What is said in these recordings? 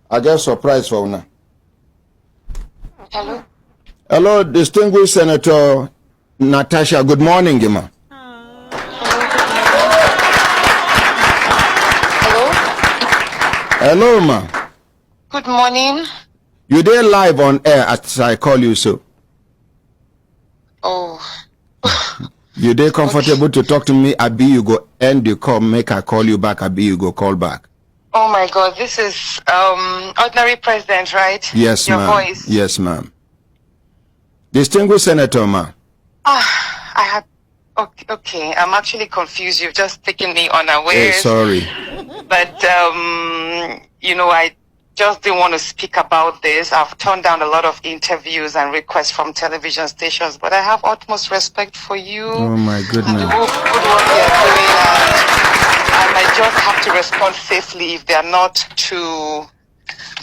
I get surprise for now. Hello. Hello, distinguished Senator Natasha. Good morning, Gima. Hello. Hello, ma. Good morning. You there live on air as I call you so. Oh. You there comfortable to talk to me? Abi, you go end the call, make I call you back. Abi, you go call back. Oh my God, this is ordinary president, right? Yes, Your ma'am. voice. Yes, ma'am. Distinguished Senator, ma. I had. Okay. I'm actually confused. You've just taken me unawares. Hey, sorry. But I just didn't want to speak about this. I've turned down a lot of interviews and requests from television stations, but I have utmost respect for you. Oh my And the goodness. good work you're doing, and I might just have to respond safely if they're not too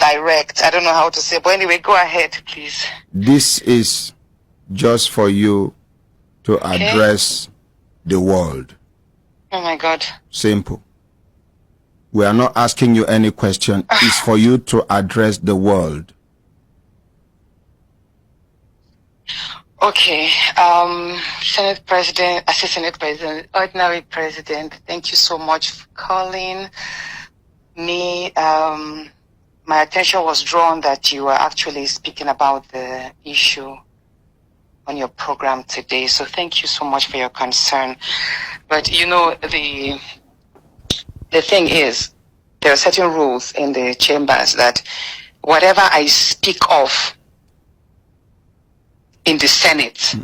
direct. I don't know how to say, but anyway, go ahead, please. This is just for you to address the world. Oh my God. Simple. We are not asking you any question. It's for you to address the world. Okay. Senate President, Assistant Senate President, Ordinary President, thank you so much for calling me. My attention was drawn that you were actually speaking about the issue on your program today. So thank you so much for your concern. But the thing is, there are certain rules in the chambers that whatever I speak of in the Senate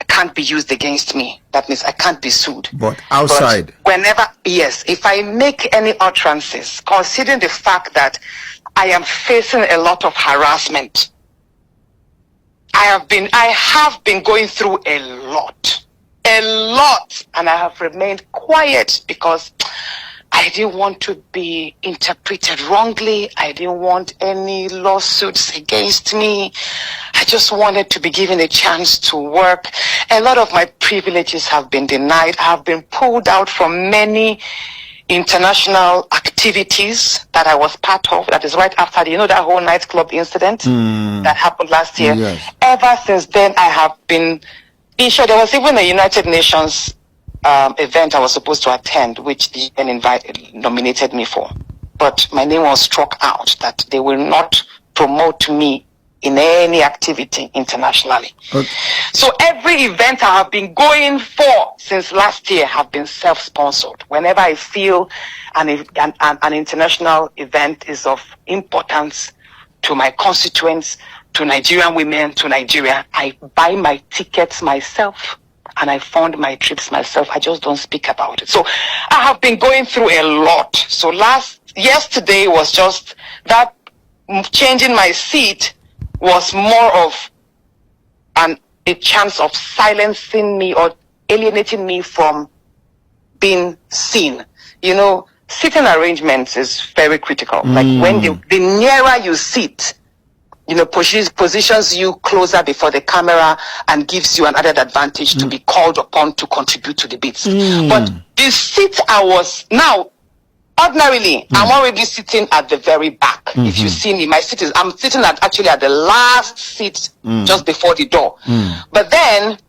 can't be used against me. That means I can't be sued. But outside. But if I make any utterances, considering the fact that I am facing a lot of harassment, I have been going through a lot, and I have remained quiet because I didn't want to be interpreted wrongly. I didn't want any lawsuits against me. I just wanted to be given a chance to work. A lot of my privileges have been denied. I have been pulled out from many international activities that I was part of. That is right after that whole nightclub incident that happened last year. Yes. Ever since then, I have been issued. There was even a United Nations event I was supposed to attend, which the UN nominated me for. But my name was struck out that they will not promote me in any activity internationally. Okay. So every event I have been going for since last year have been self-sponsored. Whenever I feel an international event is of importance to my constituents, to Nigerian women, to Nigeria, I buy my tickets myself and I fund my trips myself. I just don't speak about it. So I have been going through a lot. So yesterday was just that changing my seat was more of a chance of silencing me or alienating me from being seen. Sitting arrangements is very critical. Like when the nearer you sit, positions you closer before the camera and gives you an added advantage to be called upon to contribute to debates. But the seat I was now, ordinarily, I'm already sitting at the very back. If you see me, I'm sitting actually at the last seat just before the door. But then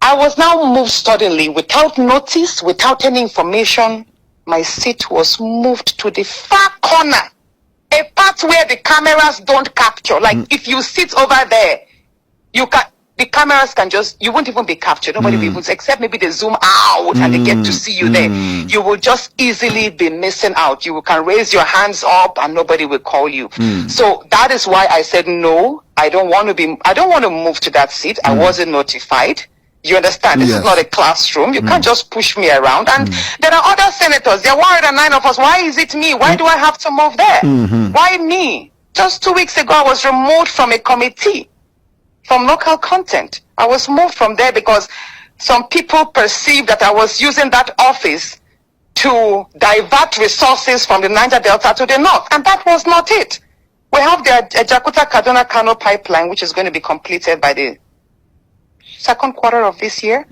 I was now moved suddenly without notice, without any information. My seat was moved to the far corner. A part where the cameras don't capture. Like if you sit over there, the cameras you won't even be captured. Nobody will even, except maybe they zoom out and they get to see you there. You will just easily be missing out. You can raise your hands up and nobody will call you. So that is why I said, no, I don't want to move to that seat. I wasn't notified. You understand? This is not a classroom. You can't just push me around. And there are other senators. There are 109 of us. Why is it me? Why do I have to move there? Why me? Just 2 weeks ago, I was removed from a committee from local content. I was moved from there because some people perceived that I was using that office to divert resources from the Niger Delta to the north. And that was not it. We have the Jakarta-Kaduna-Kano pipeline, which is going to be completed by the second quarter of this year,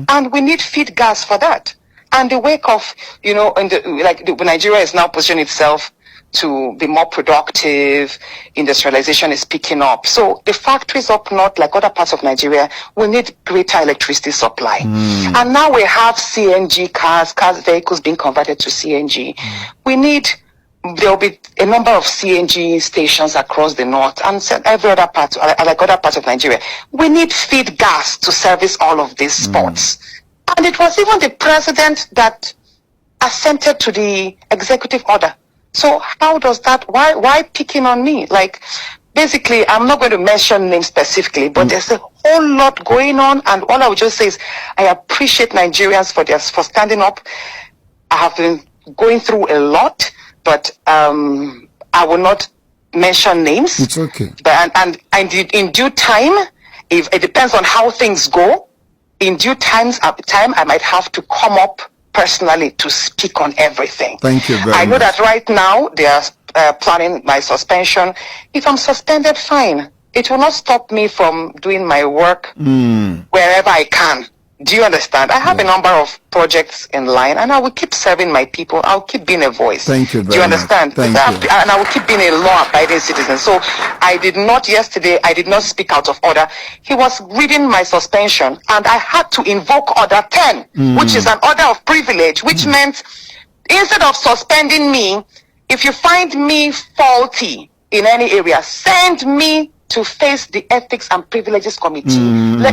and we need feed gas for that. And the wake of, Nigeria is now positioning itself to be more productive. Industrialization is picking up. So the factories up north, like other parts of Nigeria, will need greater electricity supply. And now we have CNG cars, vehicles being converted to CNG. There will be a number of CNG stations across the north and every other part, like other parts of Nigeria. We need feed gas to service all of these spots. And it was even the president that assented to the executive order. So how does that, why picking on me? Like, basically, I'm not going to mention names specifically, but there's a whole lot going on. And all I would just say is, I appreciate Nigerians for standing up. I have been going through a lot, but I will not mention names. It's okay. But, and in due time, if it depends on how things go, in due time, I might have to come up personally to speak on everything. Thank you very much. I know that right now they are planning my suspension. If I'm suspended, fine. It will not stop me from doing my work wherever I can. Do you understand? I have a number of projects in line, and I will keep serving my people. I'll keep being a voice. Thank you very much. Do you understand? Thank you. And I will keep being a law-abiding citizen. So I did not speak out of order. He was reading my suspension, and I had to invoke Order 10, which is an order of privilege, which meant instead of suspending me, if you find me faulty in any area, send me to face the Ethics and Privileges Committee,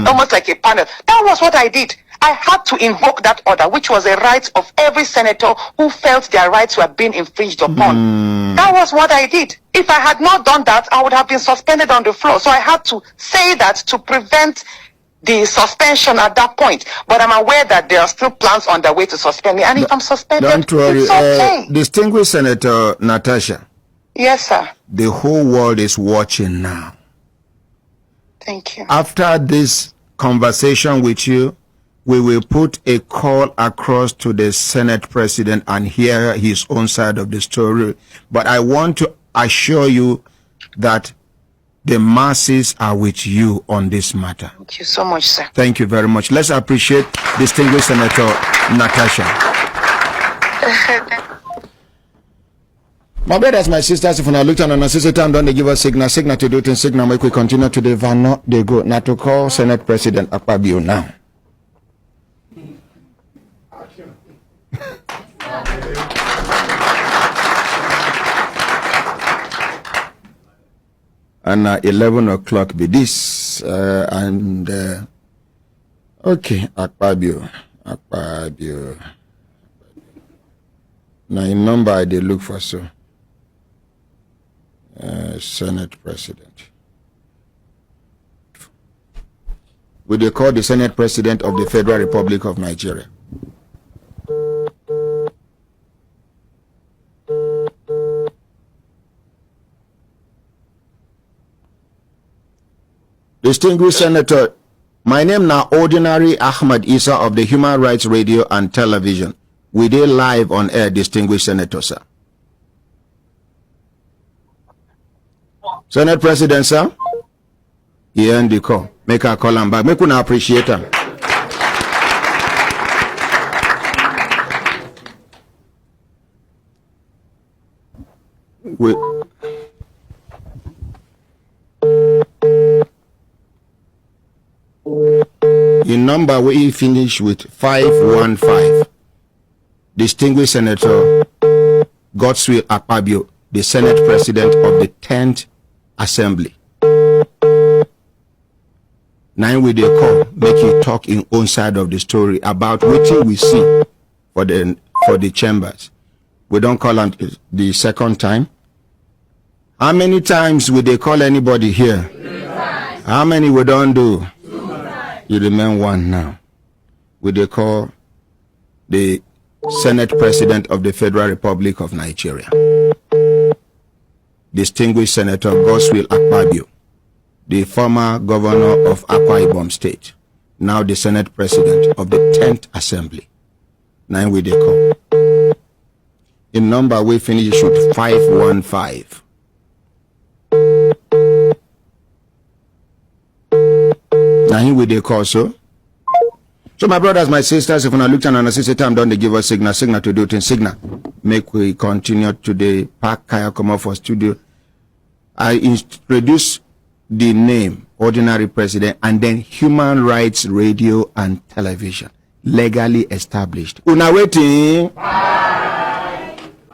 almost like a panel. That was what I did. I had to invoke that order, which was a right of every senator who felt their rights were being infringed upon. That was what I did. If I had not done that, I would have been suspended on the floor. So I had to say that to prevent the suspension at that point. But I'm aware that there are still plans on the way to suspend me. And if I'm suspended, don't worry. it's okay. Distinguished Senator Natasha. Yes, sir. The whole world is watching now. Thank you. After this conversation with you, we will put a call across to the Senate President and hear his own side of the story. But I want to assure you that the masses are with you on this matter. Thank you so much, sir. Thank you very much. Let's appreciate distinguished Senator Natasha. My brothers, my sisters, if I look at an sister time, don't they give us signal to do it in signal, make we continue to the van, they go. Now to call Senate President Akpabio now. And 11 o'clock be this, okay, Akpabio. Now in number they look for so. Senate President. Will they call the Senate President of the Federal Republic of Nigeria? Distinguished Senator, my name now Ordinary Ahmad Isa of the Human Rights Radio and Television. We did live on air, distinguished Senator, sir. Senate President, sir, he end the call. Make her call him back. Make una appreciate him. In number we finish with 515. Distinguished Senator Godswill Akpabio, the Senate President of the 10th Assembly. Now we they call, make you talk in own side of the story about what we see for the chambers. We don't call on the second time. How many times will they call anybody here? 3 times. How many we don't do? 2 times. You remain one now. Will they call the Senate President of the Federal Republic of Nigeria? Distinguished Senator Godswill Akpabio, the former governor of Akwa Ibom State, now the Senate President of the 10th Assembly. Now we they call. In number we finish with 515. Now we they call so. So my brothers, my sisters, if you look at and assist time, don't they give us signal to do it in signal. Make we continue today. Park Kaya come up for studio. I introduce the name, ordinary president, and then Human Rights Radio and Television, legally established. Una waiting.